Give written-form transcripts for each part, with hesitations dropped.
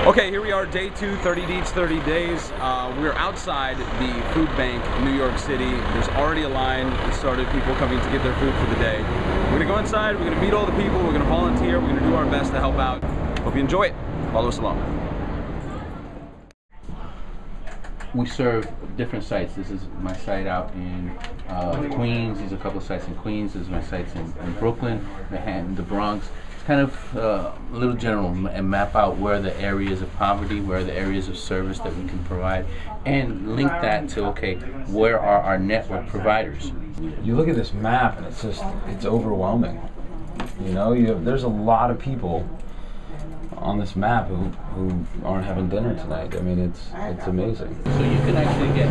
Okay, here we are, day 2, 30 Deets, 30 days. We're outside the food bank in New York City. There's already a line that started, people coming to get their food for the day. We're gonna go inside, we're gonna meet all the people, we're gonna volunteer, we're gonna do our best to help out. Hope you enjoy it. Follow us along. We serve different sites. This is my site out in Queens. There's a couple of sites in Queens. There's my sites in Brooklyn, Manhattan, the Bronx. It's kind of a little general and map out where the areas of poverty, where are the areas of service that we can provide, and link that to, okay, where are our network providers? You look at this map and it's overwhelming. You know, there's a lot of people on this map who aren't having dinner tonight. I mean, it's amazing. So you can actually get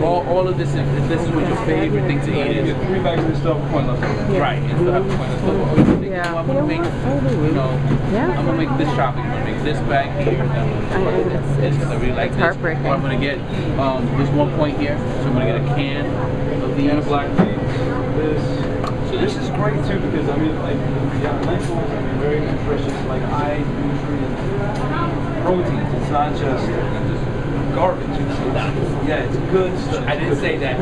all of this. This is what your favorite thing to eat is. You get 3 bags of this stuff, pointless. Right. And still have a pointless stuff. Yeah. I'm gonna make, I'm gonna make this shopping. I'm gonna make this bag here. I'm gonna this. I really like this. Or I'm gonna get this 1 point here. So I'm gonna get a can of these. And a black beans. This is great too because I mean, like, lentils, I mean, very nutritious, like high nutrient proteins. It's not just garbage. Yeah, it's good stuff. I didn't say that.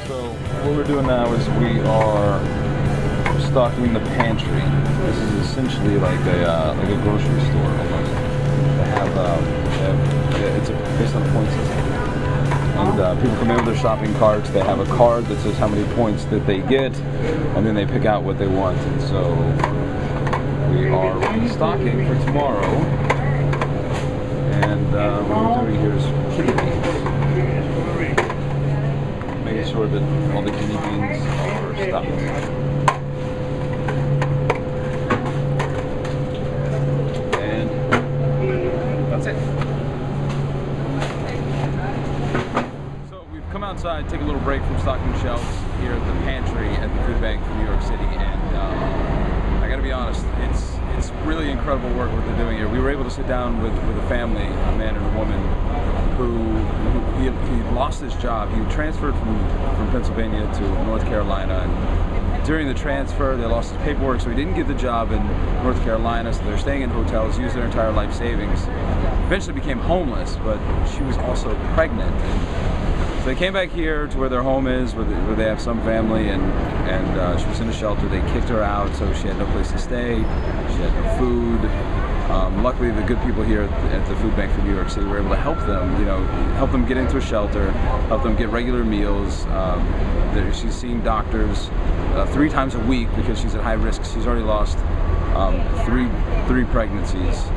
So what we're doing now is we are stocking the pantry. This is essentially like a grocery store almost. They have it's based on a point system, and people come in with their shopping carts. They have a card that says how many points that they get, and then they pick out what they want. And so we are restocking for tomorrow. And what we're doing here is kidney beans, making sure that all the kidney beans are stocked. So we've come outside, take a little break from stocking shelves here at the pantry at the food bank in New York City, and I gotta be honest, it's really incredible work what they're doing here. We were able to sit down with a family, a man and a woman, who he lost his job. He transferred from Pennsylvania to North Carolina, and during the transfer they lost his paperwork, so he didn't get the job in North Carolina, so they're staying in hotels, used their entire life savings. Eventually became homeless, but she was also pregnant. And so they came back here to where their home is, where they have some family, and she was in a shelter. They kicked her out, so she had no place to stay. She had no food. Luckily, the good people here at the food bank for New York City were able to help them, help them get into a shelter, help them get regular meals. She's seeing doctors 3 times a week because she's at high risk. She's already lost three pregnancies,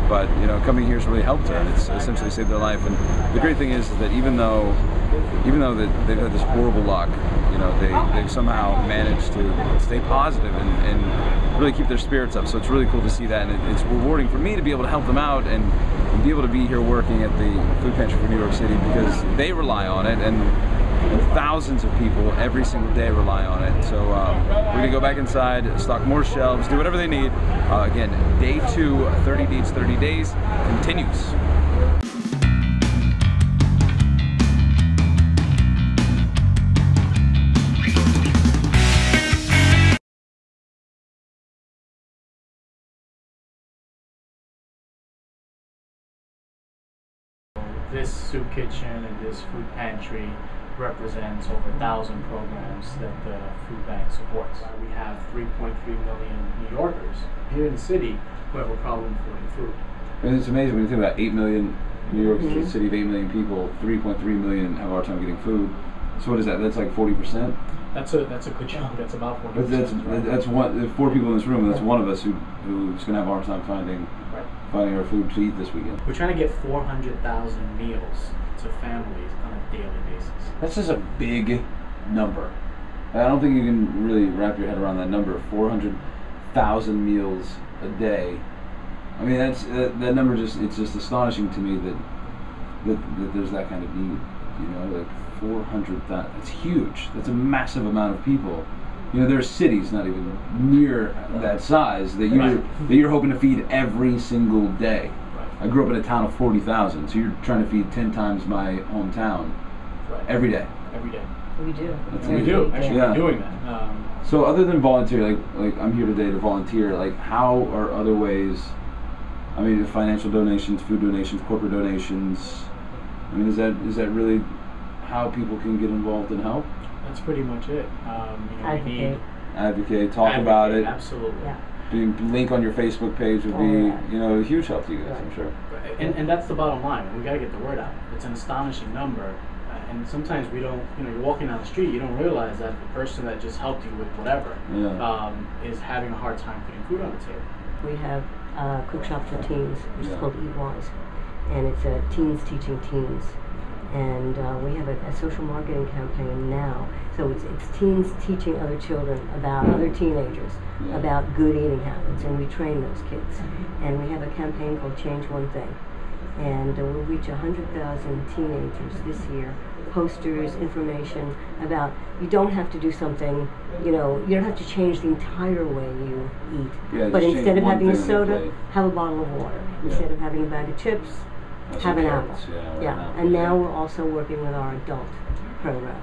but coming here has really helped her, and it's essentially saved their life. And the great thing is that even though that they've had this horrible luck, they've somehow managed to stay positive and really keep their spirits up. So it's really cool to see that, and it's rewarding for me to be able to help them out and be able to be here working at the food pantry for New York City, because they rely on it, and thousands of people every single day rely on it. So we're gonna go back inside, stock more shelves, do whatever they need. Again, day 2, 30 Deets, 30 days continues. This soup kitchen and this food pantry represents over 1,000 programs that the food bank supports. We have 3.3 million New Yorkers here in the city who have a problem affording food. And it's amazing when you think about 8 million, New York is a city of 8 million people, 3.3 million have a hard time getting food. So what is that? That's like 40%? That's a good chunk. That's about 40%. But that's one. 4 people in this room, and that's one of us who's going to have a hard time finding our food to eat this weekend. We're trying to get 400,000 meals to families on a daily basis. That's just a big number. I don't think you can really wrap your head around that number. 400,000 meals a day. I mean, that number it's just astonishing to me that there's that kind of need. Like 400,000. It's huge. That's a massive amount of people. There are cities not even near that size that you're hoping to feed every single day. I grew up in a town of 40,000, so you're trying to feed 10 times my hometown every day. Every day. We do. We do. Actually, Yeah. we're doing that. So other than volunteer, like I'm here today to volunteer, like how are other ways, I mean, financial donations, food donations, corporate donations, I mean, is that really how people can get involved and help? That's pretty much it. We need advocate, talk about it. Absolutely. Yeah. Link on your Facebook page would be, a huge help to you guys, I'm sure. And that's the bottom line. We got to get the word out. It's an astonishing number. And sometimes we don't, you're walking down the street, you don't realize that the person that just helped you with whatever is having a hard time putting food on the table. We have a cook shop for teens, which is called Eat Wise. And it's teens teaching teens. And we have a social marketing campaign now. So it's teens teaching other children about other teenagers, about good eating habits, and we train those kids. And we have a campaign called Change One Thing. And we'll reach 100,000 teenagers this year. Posters, information about you don't have to do something, you don't have to change the entire way you eat. But instead of having a soda, have a bottle of water. Instead of having a bag of chips, have an apple. And now we're also working with our adult program,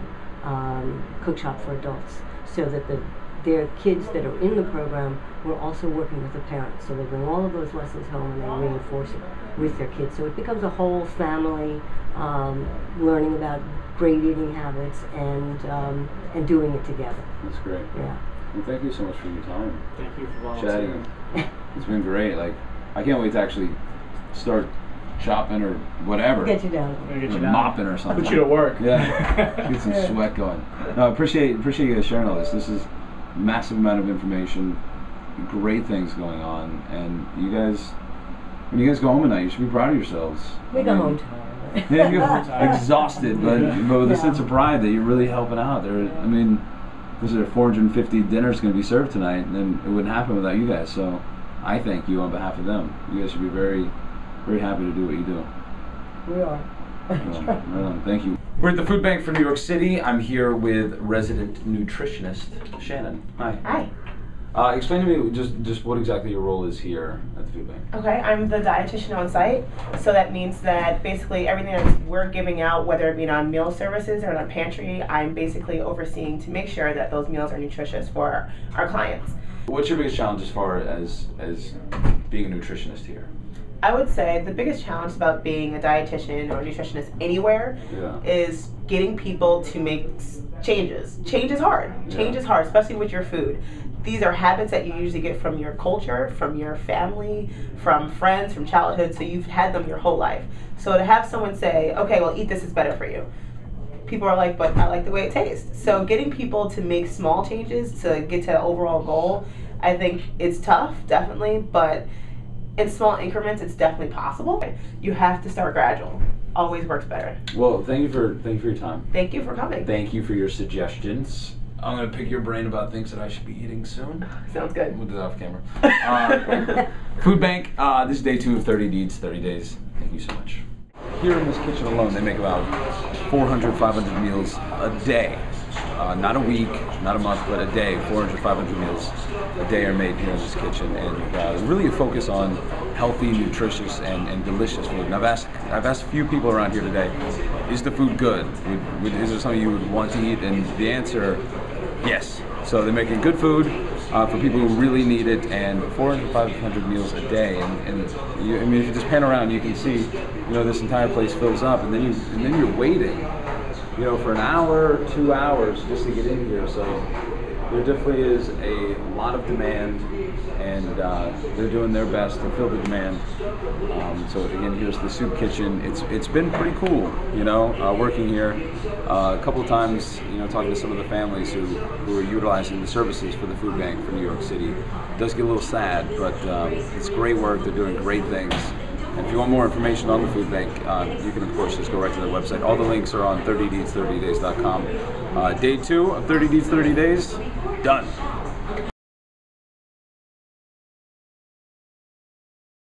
Cook Shop for Adults, so that their kids that are in the program, we're also working with the parents. So they bring all of those lessons home and they reinforce it with their kids. So it becomes a whole family learning about great eating habits and doing it together. That's great. Yeah. Well, thank you so much for your time. Thank you for volunteering. Chatting. It's been great. Like, I can't wait to actually start chopping or whatever. Get you down. Get you or down. mopping or something. Put you to work. Yeah. Get some sweat going. No, I appreciate you guys sharing all this. This is a massive amount of information, great things going on, and you guys, when you guys go home at night, you should be proud of yourselves. We go home tired. Yeah, you go exhausted, but with a sense of pride that you're really helping out. I mean, was there 450 dinners going to be served tonight, and then it wouldn't happen without you guys. So I thank you on behalf of them. You guys should be very, very happy to do what you do. We are. Right on. Thank you. We're at the Food Bank for New York City. I'm here with resident nutritionist Shannon. Hi. Hi. Explain to me just what exactly your role is here at the Food Bank. Okay, I'm the dietitian on site, so that means that basically everything that we're giving out, whether it be on meal services or in our pantry, I'm basically overseeing to make sure that those meals are nutritious for our clients. What's your biggest challenge as far as being a nutritionist here? I would say the biggest challenge about being a dietitian or a nutritionist anywhere is getting people to make changes. Change is hard. Change is hard, especially with your food. These are habits that you usually get from your culture, from your family, from friends, from childhood, so you've had them your whole life. So to have someone say, okay, well, eat this, it's better for you. People are like, but I like the way it tastes. So getting people to make small changes to get to an overall goal, I think it's tough, definitely, but in small increments, it's definitely possible. You have to start gradual. Always works better. Well, thank you for your time. Thank you for coming. Thank you for your suggestions. I'm going to pick your brain about things that I should be eating soon. Sounds good. We'll do that off camera. Food Bank, this is day 2 of 30 Deeds, 30 Days. Thank you so much. Here in this kitchen alone, they make about 400, 500 meals a day. Not a week, not a month, but a day. 400, 500 meals a day are made here in this kitchen. And really a focus on healthy, nutritious, and delicious food. And I've asked a few people around here today, is the food good? Is there something you would want to eat? And the answer, yes. So they're making good food for people who really need it, and 400, 500 meals a day. And I mean, if you just pan around, you can see, this entire place fills up, and then you're waiting, for an hour, 2 hours just to get in here. So there definitely is a lot of demand, and they're doing their best to fill the demand. So again, here's the soup kitchen. It's been pretty cool, working here. A couple of times, talking to some of the families who are utilizing the services for the Food Bank for New York City. It does get a little sad, but it's great work. They're doing great things. And if you want more information on the Food Bank, you can of course just go right to their website. All the links are on 30deeds30days.com. Day 2 of 30 Deeds 30 Days, done.